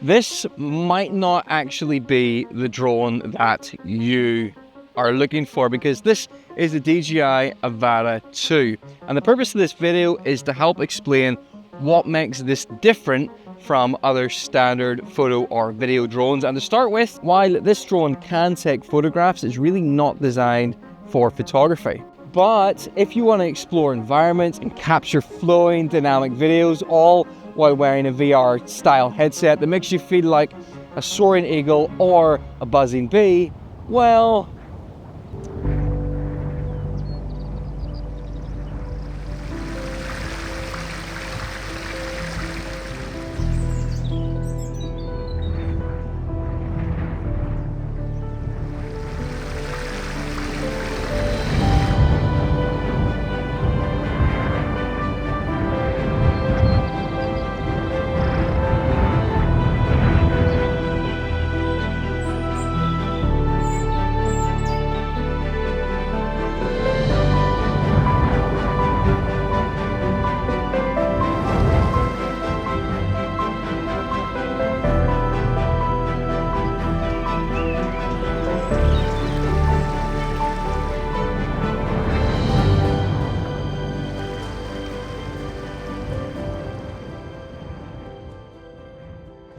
This might not actually be the drone that you are looking for, because this is the DJI Avata 2. And the purpose of this video is to help explain what makes this different from other standard photo or video drones. And to start with, while this drone can take photographs, it's really not designed for photography. But if you want to explore environments and capture flowing dynamic videos, all while wearing a VR style headset that makes you feel like a soaring eagle or a buzzing bee, well,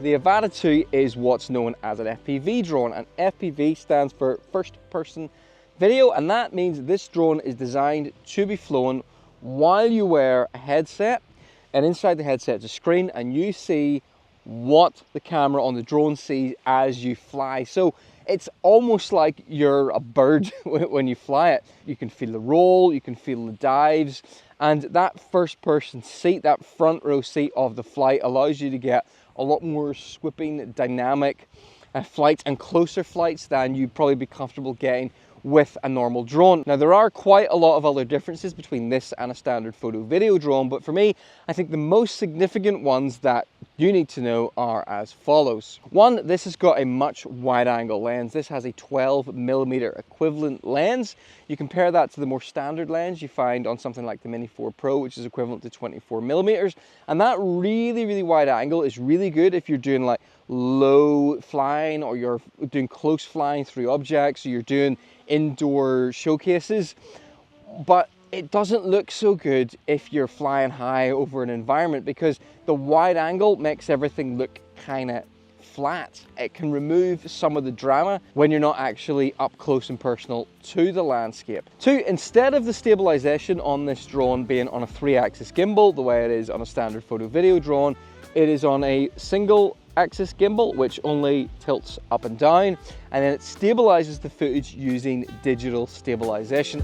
the Avata 2 is what's known as an FPV drone, and FPV stands for first person video, and that means this drone is designed to be flown while you wear a headset, and inside the headset is a screen, and you see what the camera on the drone sees as you fly. So it's almost like you're a bird when you fly it. You can feel the roll, you can feel the dives, and that first person seat, that front row seat of the flight, allows you to get a lot more swooping, dynamic flights and closer flights than you'd probably be comfortable getting with a normal drone. Now, there are quite a lot of other differences between this and a standard photo video drone, but for me, I think the most significant ones that you need to know are as follows. One, this has got a much wide angle lens. This has a 12mm equivalent lens. You compare that to the more standard lens you find on something like the Mini 4 Pro, which is equivalent to 24mm. And that really wide angle is really good if you're doing like low flying, or you're doing close flying through objects, or you're doing indoor showcases. But it doesn't look so good if you're flying high over an environment, because the wide angle makes everything look kind of flat. It can remove some of the drama when you're not actually up close and personal to the landscape. Two, instead of the stabilization on this drone being on a 3-axis gimbal, the way it is on a standard photo video drone, it is on a single axis gimbal, which only tilts up and down, and then it stabilizes the footage using digital stabilization.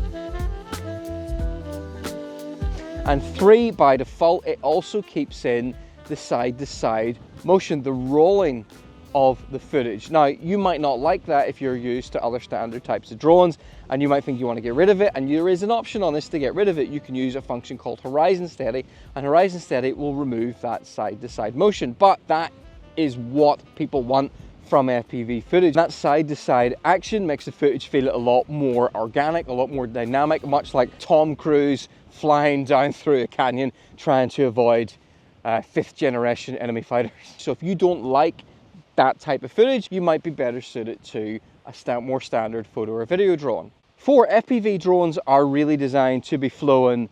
And three, by default, it also keeps in the side-to-side motion, the rolling of the footage. Now, you might not like that if you're used to other standard types of drones, and you might think you want to get rid of it, and there is an option on this to get rid of it. You can use a function called Horizon Steady, and Horizon Steady will remove that side-to-side motion, but that is what people want from FPV footage. That side-to-side action makes the footage feel a lot more organic, a lot more dynamic, much like Tom Cruise flying down through a canyon trying to avoid 5th generation enemy fighters. So if you don't like that type of footage, you might be better suited to a more standard photo or video drone. 4, FPV drones are really designed to be flown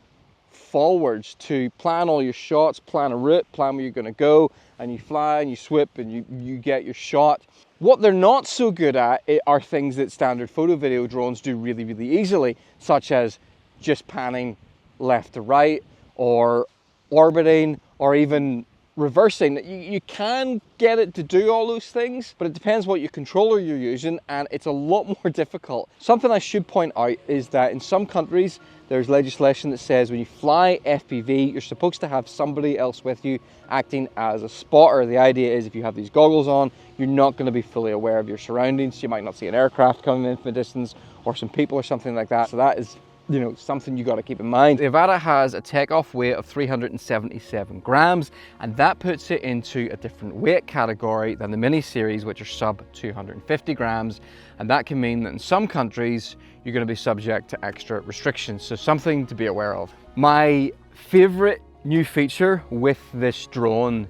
forwards, to plan all your shots, plan a route, plan where you're going to go, and you fly and you swoop and you get your shot. What they're not so good at are things that standard photo video drones do really easily, such as just panning left to right, or orbiting, or even reversing. You can get it to do all those things, but it depends what your controller you're using, and it's a lot more difficult. Something I should point out is that in some countries there's legislation that says when you fly FPV, you're supposed to have somebody else with you acting as a spotter. The idea is if you have these goggles on, you're not going to be fully aware of your surroundings. You might not see an aircraft coming in from the distance, or some people or something like that. So that is, you know, something you got to keep in mind. The Avata has a takeoff weight of 377 grams, and that puts it into a different weight category than the mini series, which are sub 250 grams. And that can mean that in some countries, you're going to be subject to extra restrictions. So something to be aware of. My favorite new feature with this drone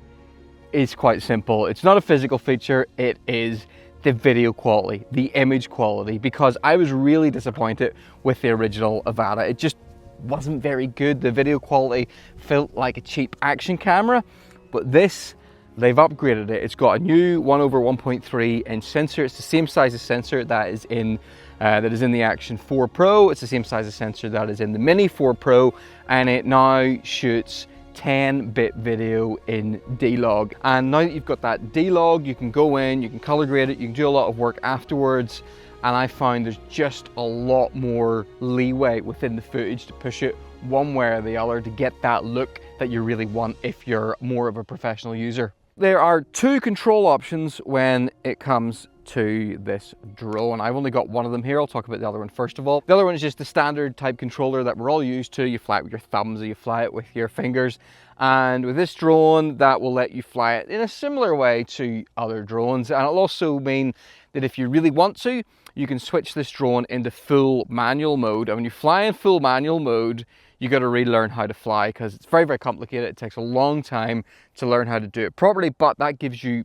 is quite simple. It's not a physical feature, it is the video quality, the image quality, because I was really disappointed with the original Avata. It just wasn't very good. The video quality felt like a cheap action camera, but this, they've upgraded it. It's got a new 1/1.3 inch sensor. It's the same size as sensor that is in the Action 4 Pro. It's the same size as sensor that is in the Mini 4 Pro, and it now shoots 10-bit video in D-Log. And now that you've got that D-Log, you can go in, you can color grade it, you can do a lot of work afterwards, and I find there's just a lot more leeway within the footage to push it one way or the other to get that look that you really want if you're more of a professional user. There are two control options when it comes to this drone. I've only got one of them here. I'll talk about the other one first of all. The other one is just the standard type controller that we're all used to. You fly it with your thumbs or you fly it with your fingers. And with this drone, that will let you fly it in a similar way to other drones. And it'll also mean that if you really want to, you can switch this drone into full manual mode. And when you fly in full manual mode, you got to relearn how to fly because it's very, very complicated. It takes a long time to learn how to do it properly, but that gives you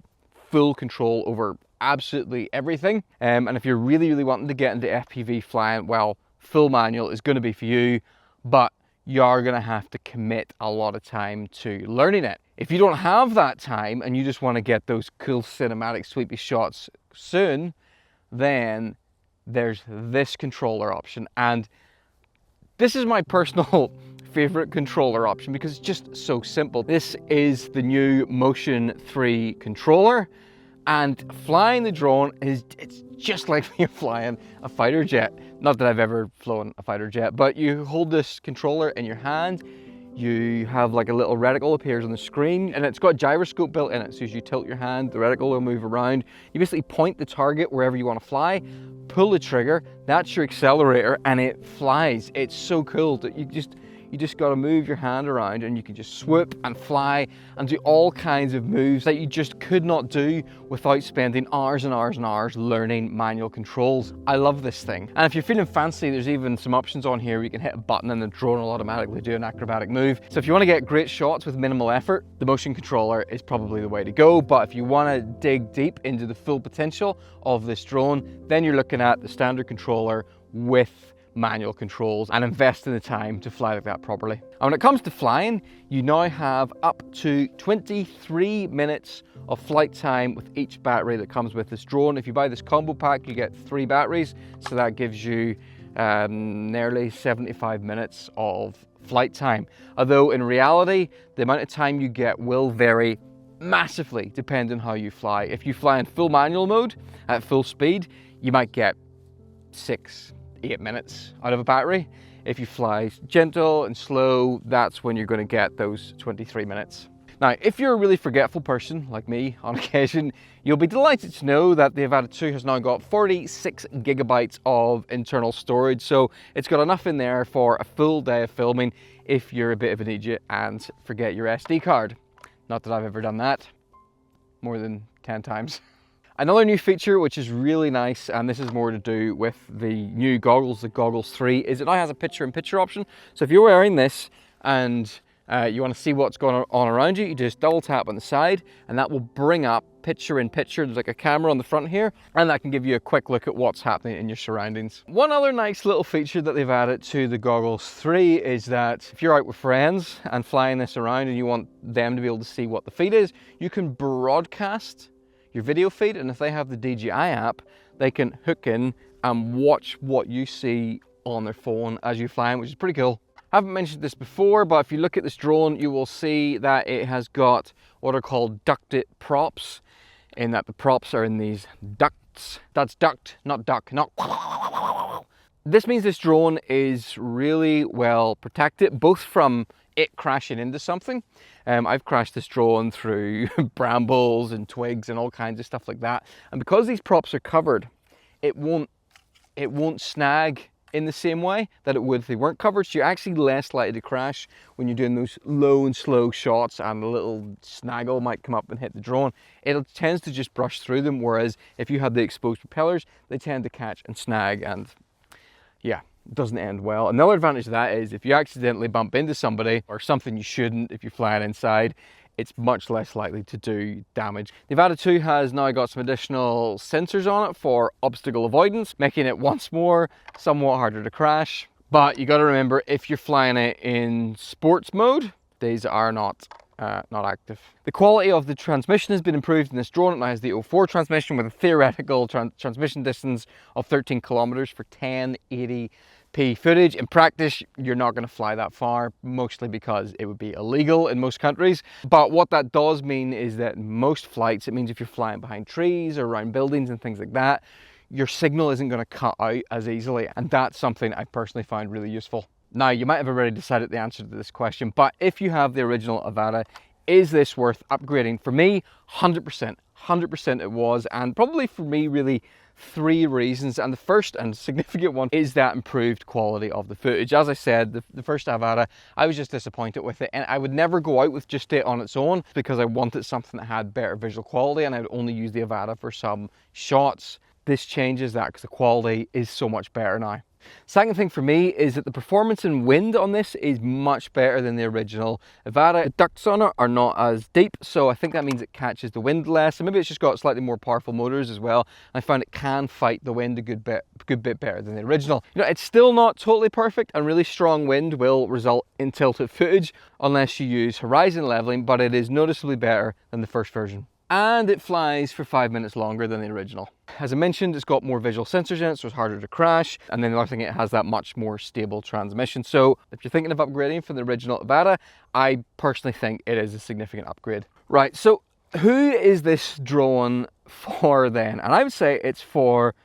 full control over absolutely everything. And if you're really, really wanting to get into FPV flying, well, full manual is going to be for you, but you're going to have to commit a lot of time to learning it. If you don't have that time and you just want to get those cool cinematic sweepy shots soon, then there's this controller option. And this is my personal favorite controller option because it's just so simple. This is the new Motion 3 controller, and flying the drone it's just like you're flying a fighter jet. Not that I've ever flown a fighter jet, but you hold this controller in your hand, you have like a little reticle appears on the screen, and it's got a gyroscope built in it. So as you tilt your hand, the reticle will move around. You basically point the target wherever you want to fly, pull the trigger, that's your accelerator, and it flies. It's so cool that you just got to move your hand around and you can just swoop and fly and do all kinds of moves that you just could not do without spending hours and hours and hours learning manual controls. I love this thing. And if you're feeling fancy, there's even some options on here where you can hit a button and the drone will automatically do an acrobatic move. So if you want to get great shots with minimal effort, the Motion controller is probably the way to go. But if you want to dig deep into the full potential of this drone, then you're looking at the standard controller with manual controls and invest in the time to fly like that properly. And when it comes to flying, you now have up to 23 minutes of flight time with each battery that comes with this drone. If you buy this combo pack, you get 3 batteries, so that gives you nearly 75 minutes of flight time. Although in reality, the amount of time you get will vary massively depending on how you fly. If you fly in full manual mode at full speed, you might get 6-8 minutes out of a battery. If you fly gentle and slow, that's when you're going to get those 23 minutes. Now, if you're a really forgetful person like me on occasion, you'll be delighted to know that the Avata 2 has now got 46 gigabytes of internal storage. So it's got enough in there for a full day of filming if you're a bit of an idiot and forget your SD card. Not that I've ever done that more than 10 times. Another new feature which is really nice, and this is more to do with the new goggles, the Goggles 3, is it now has a picture-in-picture option. So if you're wearing this and you want to see what's going on around you, you just double tap on the side and that will bring up picture-in-picture. There's like a camera on the front here, and that can give you a quick look at what's happening in your surroundings. One other nice little feature that they've added to the Goggles 3 is that if you're out with friends and flying this around and you want them to be able to see what the feed is, you can broadcast your video feed, and if they have the DJI app, they can hook in and watch what you see on their phone as you're flying, which is pretty cool. I haven't mentioned this before, but if you look at this drone, you will see that it has got what are called ducted props, in that the props are in these ducts. That's duct, not duck, not. This means this drone is really well protected, both from it crashing into something. I've crashed this drone through brambles and twigs and all kinds of stuff like that. And because these props are covered, it won't snag in the same way that it would if they weren't covered. So you're actually less likely to crash when you're doing those low and slow shots and a little snaggle might come up and hit the drone. It tends to just brush through them, whereas if you have the exposed propellers, they tend to catch and snag, and yeah, it doesn't end well. Another advantage of that is if you accidentally bump into somebody or something you shouldn't if you're flying inside, it's much less likely to do damage. The Avata 2 has now got some additional sensors on it for obstacle avoidance, making it once more somewhat harder to crash. But you got to remember, if you're flying it in sports mode, these are not active. The quality of the transmission has been improved in this drone. It now has the 04 transmission with a theoretical transmission distance of 13 kilometers for 1080p footage. In practice, you're not going to fly that far, mostly because it would be illegal in most countries. But what that does mean is that in most flights, it means if you're flying behind trees or around buildings and things like that, your signal isn't going to cut out as easily. And that's something I personally find really useful. Now, you might have already decided the answer to this question, but if you have the original Avata, is this worth upgrading? For me, 100% it was, and probably for me, really 3 reasons. And the first and significant one is that improved quality of the footage. As I said, the first Avata, I was just disappointed with it, and I would never go out with just it on its own because I wanted something that had better visual quality, and I would only use the Avata for some shots. This changes that because the quality is so much better now. Second thing for me is that the performance in wind on this is much better than the original Avata. The ducts on it are not as deep, so I think that means it catches the wind less, and maybe it's just got slightly more powerful motors as well. I found it can fight the wind a good bit better than the original. You know, it's still not totally perfect, and really strong wind will result in tilted footage unless you use horizon leveling, but it is noticeably better than the first version. And it flies for 5 minutes longer than the original. As I mentioned, it's got more visual sensors in it, so it's harder to crash. And then the other thing, it has that much more stable transmission. So if you're thinking of upgrading from the original Avata, I personally think it is a significant upgrade. Right, so who is this drone for then? And I would say it's for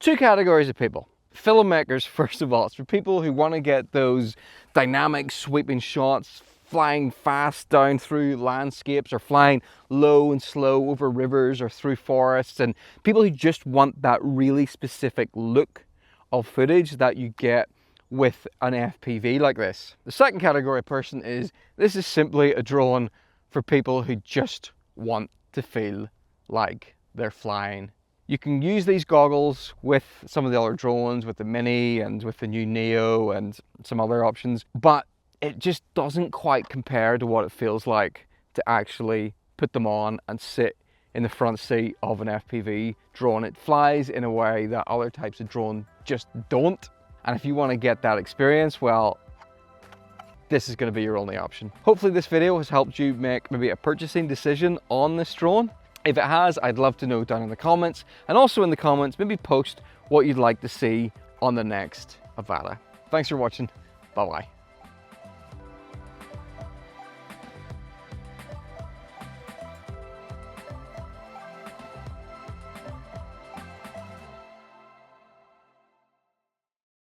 2 categories of people. Filmmakers, first of all. It's for people who want to get those dynamic sweeping shots, flying fast down through landscapes or flying low and slow over rivers or through forests, and people who just want that really specific look of footage that you get with an FPV like this. The second category of person is, this is simply a drone for people who just want to feel like they're flying. You can use these goggles with some of the other drones, with the Mini and with the new Neo and some other options, but it just doesn't quite compare to what it feels like to actually put them on and sit in the front seat of an FPV drone. It flies in a way that other types of drone just don't. And if you want to get that experience, well, this is going to be your only option. Hopefully this video has helped you make maybe a purchasing decision on this drone. If it has, I'd love to know down in the comments, and also in the comments, maybe post what you'd like to see on the next Avata. Thanks for watching. Bye-bye.